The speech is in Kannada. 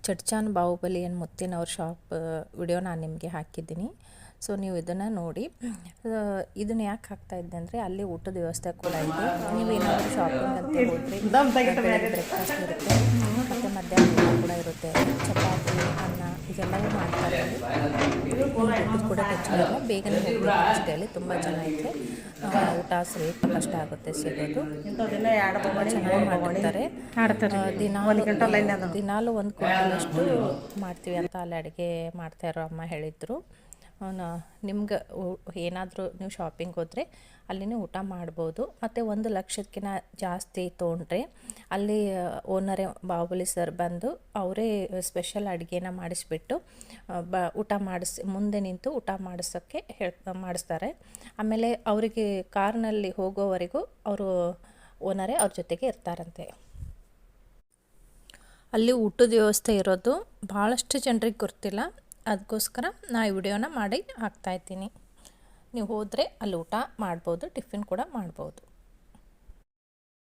ಚಡ್ಚಾನ್ ಬಾಹುಬಲಿ ಏನು ಮುತ್ತಿನವ್ರ ಶಾಪ್ ವಿಡಿಯೋ ನಾನು ನಿಮಗೆ ಹಾಕಿದ್ದೀನಿ. ಸೊ ನೀವು ಇದನ್ನು ನೋಡಿ. ಇದನ್ನು ಯಾಕೆ ಹಾಕ್ತಾ ಇದ್ದೆ ಅಂದರೆ ಅಲ್ಲಿ ಊಟದ ವ್ಯವಸ್ಥೆ ಕೂಡ ಇದೆ. ನೀವೇನಾದರೂ ಶಾಪಿಂಗ್ ಅಂತ ಹೋದರೆ ಬ್ರೇಕ್ಫಾಸ್ಟ್ ಇರುತ್ತೆ ಮತ್ತು ಮಧ್ಯಾಹ್ನ ಕೂಡ ಇರುತ್ತೆ. ಚಪಾತಿ ಅನ್ನ ಇದೆಲ್ಲವೂ ಮಾಡ್ತಾರೆ. ಊಟದ ಕೂಡ ಟೆನ್ಷನ್ ಇಲ್ಲ, ಬೇಗನೆ ಹೋಗ್ಬೇಕು ಅಷ್ಟೇ. ಅಲ್ಲಿ ತುಂಬ ಜನ ಇದ್ದರೆ ಊಟ ಸ್ವಲ್ಪ ಕಷ್ಟ ಆಗುತ್ತೆ ಸಿಗೋದು. ತುಂಬ ಚೆನ್ನಾಗಿ ಮಾಡಿರ್ತಾರೆ. ದಿನಾಲು ಒಂದು ಕ್ವಿಂಟಲಷ್ಟು ಮಾಡ್ತೀವಿ ಅಂತ ಅಲ್ಲಿ ಅಡುಗೆ ಮಾಡ್ತಾ ಇರೋ ಅಮ್ಮ ಹೇಳಿದರು. ನಿಮ್ಗೆ ಏನಾದರೂ ನೀವು ಶಾಪಿಂಗ್ ಹೋದರೆ ಅಲ್ಲಿನೇ ಊಟ ಮಾಡ್ಬೋದು. ಮತ್ತು 1 ಲಕ್ಷಕ್ಕಿಂತ ಜಾಸ್ತಿ ತೊಗೊಂಡ್ರೆ ಅಲ್ಲಿ ಓನರೇ ಬಾಹುಬಲಿ ಸರ್ ಬಂದು ಅವರೇ ಸ್ಪೆಷಲ್ ಅಡುಗೆನ ಮಾಡಿಸ್ಬಿಟ್ಟು ಊಟ ಮುಂದೆ ನಿಂತು ಊಟ ಮಾಡಿಸೋಕ್ಕೆ ಮಾಡಿಸ್ತಾರೆ. ಆಮೇಲೆ ಅವರಿಗೆ ಕಾರ್ನಲ್ಲಿ ಹೋಗೋವರೆಗೂ ಅವರು ಓನರೇ ಅವ್ರ ಜೊತೆಗೆ ಇರ್ತಾರಂತೆ. ಅಲ್ಲಿ ಊಟದ ವ್ಯವಸ್ಥೆ ಇರೋದು ಭಾಳಷ್ಟು ಜನರಿಗೆ ಗೊತ್ತಿಲ್ಲ. ಅದಕ್ಕೋಸ್ಕರ ನಾ ಈ ವಿಡಿಯೋನ ಮಾಡಿ ಹಾಕ್ತಾಯಿದ್ದೀನಿ. ನೀವು ಹೋದರೆ ಅಲ್ಲಿ ಊಟ ಮಾಡ್ಬೋದು, ಟಿಫಿನ್ ಕೂಡ ಮಾಡ್ಬೋದು.